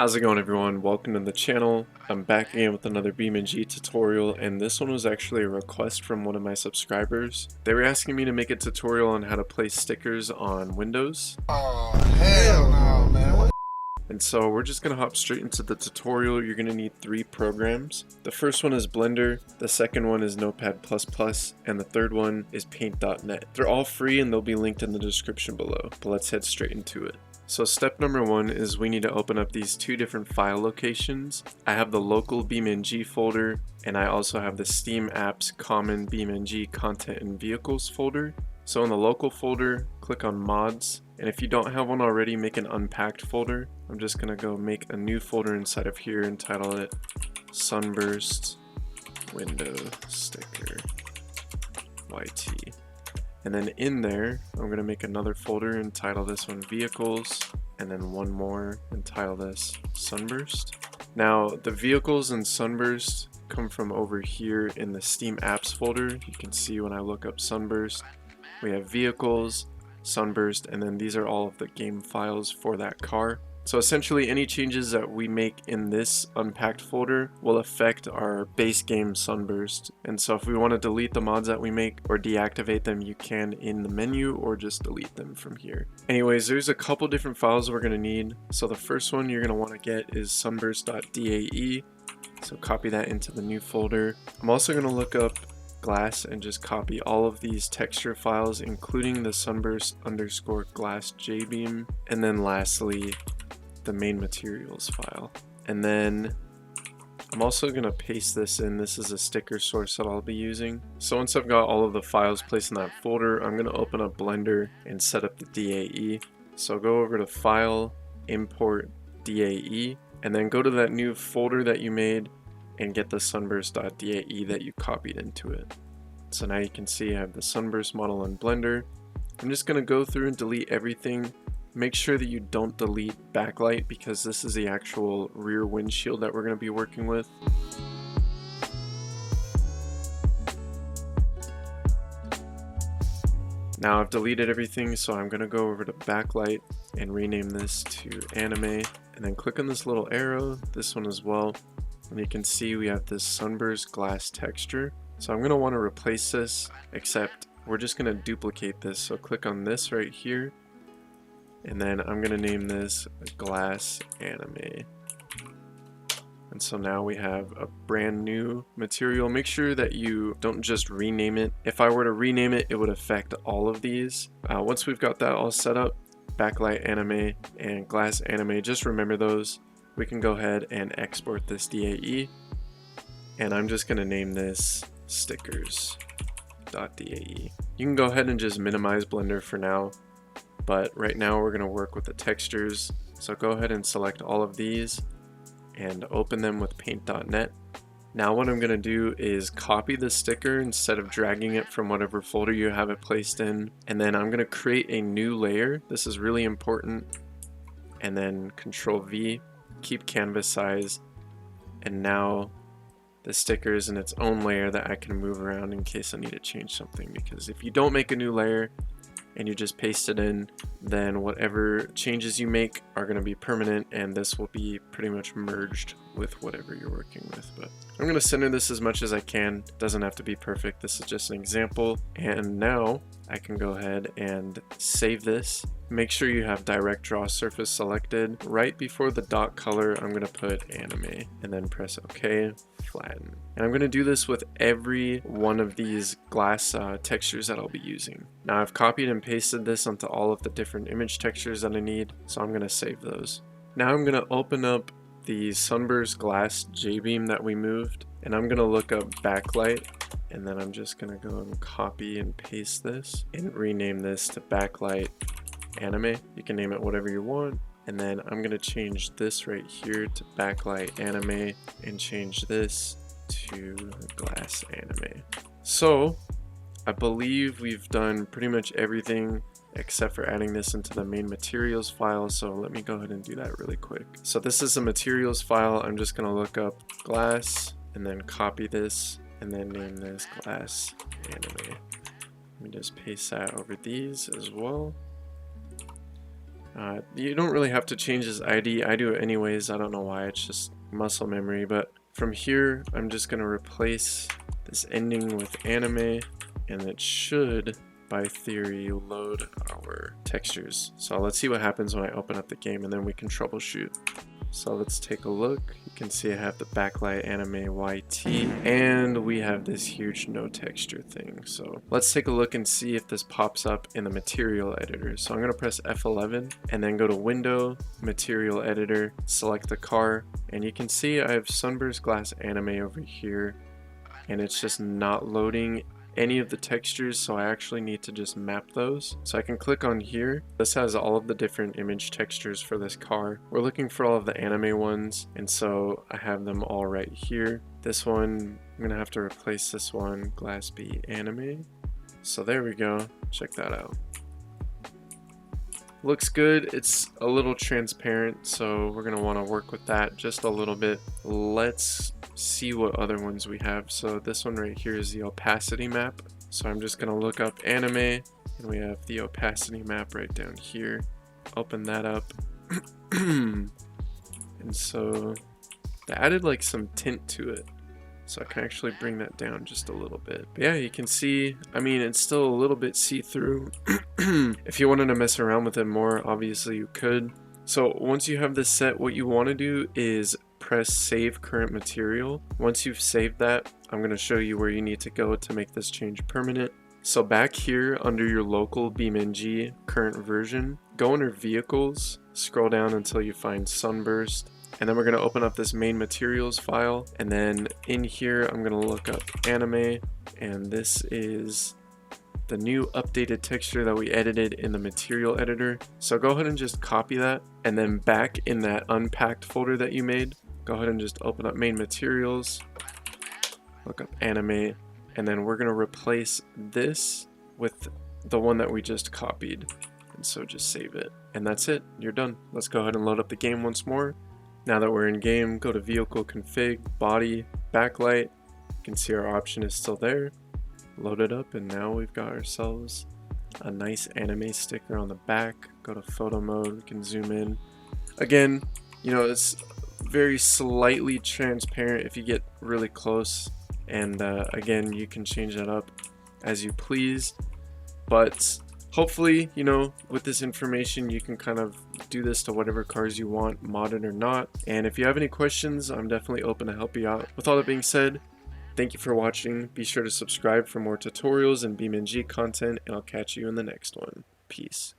How's it going, everyone? Welcome to the channel. I'm back again with another BeamNG tutorial, and this one was actually a request from one of my subscribers. They were asking me to make a tutorial on how to place stickers on windows. Oh, hell no, man. What? And so we're just going to hop straight into the tutorial. You're going to need 3 programs. The first one is Blender, the second one is Notepad++, and the third one is Paint.net. They're all free and they'll be linked in the description below, but let's head straight into it. So step number 1 is we need to open up these 2 different file locations. I have the local BeamNG folder, and I also have the Steam Apps Common BeamNG Content and Vehicles folder. So in the local folder, click on Mods, and if you don't have one already, make an unpacked folder. I'm just going to go make a new folder inside of here and title it Sunburst Window Sticker YT. And then in there, I'm going to make another folder and title this one Vehicles, and then one more and title this Sunburst. Now, the Vehicles and Sunburst come from over here in the Steam Apps folder. You can see when I look up Sunburst, we have Vehicles, Sunburst, and then these are all of the game files for that car. So essentially any changes that we make in this unpacked folder will affect our base game Sunburst. And so if we want to delete the mods that we make or deactivate them, you can in the menu or just delete them from here. Anyways, there's a couple different files we're going to need. So the first one you're going to want to get is sunburst.dae. So copy that into the new folder. I'm also going to look up glass and just copy all of these texture files, including the sunburst_glass JBeam, and then lastly the main materials file. And then I'm also going to paste this in. This is a sticker source that I'll be using. So once I've got all of the files placed in that folder, I'm going to open up Blender and set up the DAE. So go over to File, Import DAE, and then go to that new folder that you made and get the sunburst.dae that you copied into it. So now you can see I have the sunburst model in Blender. I'm just going to go through and delete everything. Make sure that you don't delete backlight because this is the actual rear windshield that we're going to be working with. Now I've deleted everything, so I'm going to go over to backlight and rename this to anime, and then click on this little arrow, this one as well, and you can see we have this sunburst glass texture. So I'm going to want to replace this, except we're just going to duplicate this. So click on this right here, and then I'm going to name this glass anime. And so now we have a brand new material. Make sure that you don't just rename it. If I were to rename it, it would affect all of these. Once we've got that all set up, backlight anime and glass anime, just remember those. We can go ahead and export this DAE, and I'm just going to name this stickers.dae. You can go ahead and just minimize Blender for now, but right now we're going to work with the textures. So go ahead and select all of these and open them with Paint.net. Now what I'm going to do is copy the sticker instead of dragging it from whatever folder you have it placed in, and then I'm going to create a new layer. This is really important, and then Control V, keep canvas size, and now the sticker is in its own layer that I can move around in case I need to change something, because if you don't make a new layer and you just paste it in, then whatever changes you make are going to be permanent, and this will be pretty much merged with whatever you're working with. But I'm going to center this as much as I can. It doesn't have to be perfect. This is just an example. And now I can go ahead and save this. Make sure you have direct draw surface selected. Right before the dot color, I'm going to put anime and then press OK, flatten. And I'm going to do this with every one of these glass textures that I'll be using. Now I've copied and pasted this onto all of the different image textures that I need, so I'm going to save those. Now I'm going to open up the sunburst glass JBeam that we moved, and I'm going to look up backlight, and then I'm just going to go and copy and paste this and rename this to backlight anime. You can name it whatever you want, and then I'm going to change this right here to backlight anime and change this to glass anime. So I believe we've done pretty much everything except for adding this into the main materials file, so let me go ahead and do that really quick. So this is the materials file. I'm just going to look up glass and then copy this and then name this glass anime. Let me just paste that over these as well. You don't really have to change his ID. I do it anyways. I don't know why. It's just muscle memory. But from here, I'm just going to replace this ending with anime, and it should, by theory, load our textures. So let's see what happens when I open up the game, and then we can troubleshoot. So let's take a look. You can see I have the backlight anime YT, and we have this huge no texture thing. So let's take a look and see if this pops up in the material editor. So I'm going to press F11 and then go to Window, Material Editor, select the car, and you can see I have Sunburst Glass Anime over here, and it's just not loading any of the textures, so I actually need to just map those. So I can click on here. This has all of the different image textures for this car. We're looking for all of the anime ones, and so I have them all right here. This one, I'm gonna have to replace this one, Glass B Anime. So there we go, check that out. Looks good. It's a little transparent, so we're gonna want to work with that just a little bit. Let's see what other ones we have. So this one right here is the opacity map. So I'm just gonna look up anime, and we have the opacity map right down here. Open that up. And so they added like some tint to it, so I can actually bring that down just a little bit. But yeah, you can see, I mean, it's still a little bit see-through. If you wanted to mess around with it more, obviously you could. So once you have this set, what you want to do is press Save Current Material. Once you've saved that, I'm going to show you where you need to go to make this change permanent. So back here under your local BeamNG current version, go under Vehicles, scroll down until you find Sunburst, and then we're going to open up this main materials file, and then in here I'm going to look up anime, and this is the new updated texture that we edited in the material editor. So go ahead and just copy that, and then back in that unpacked folder that you made, go ahead and just open up main materials, look up anime, and then we're going to replace this with the one that we just copied. And so just save it, and that's it, you're done. Let's go ahead and load up the game once more. Now that we're in game, go to vehicle config, body, backlight. You can see our option is still there. Load it up, and now we've got ourselves a nice anime sticker on the back. Go to photo mode, we can zoom in. Again, you know, it's very slightly transparent if you get really close, and again, you can change that up as you please, but hopefully, you know, with this information you can kind of do this to whatever cars you want, modded or not. And if you have any questions, I'm definitely open to help you out. With all that being said, thank you for watching. Be sure to subscribe for more tutorials and BeamNG content, and I'll catch you in the next one. Peace.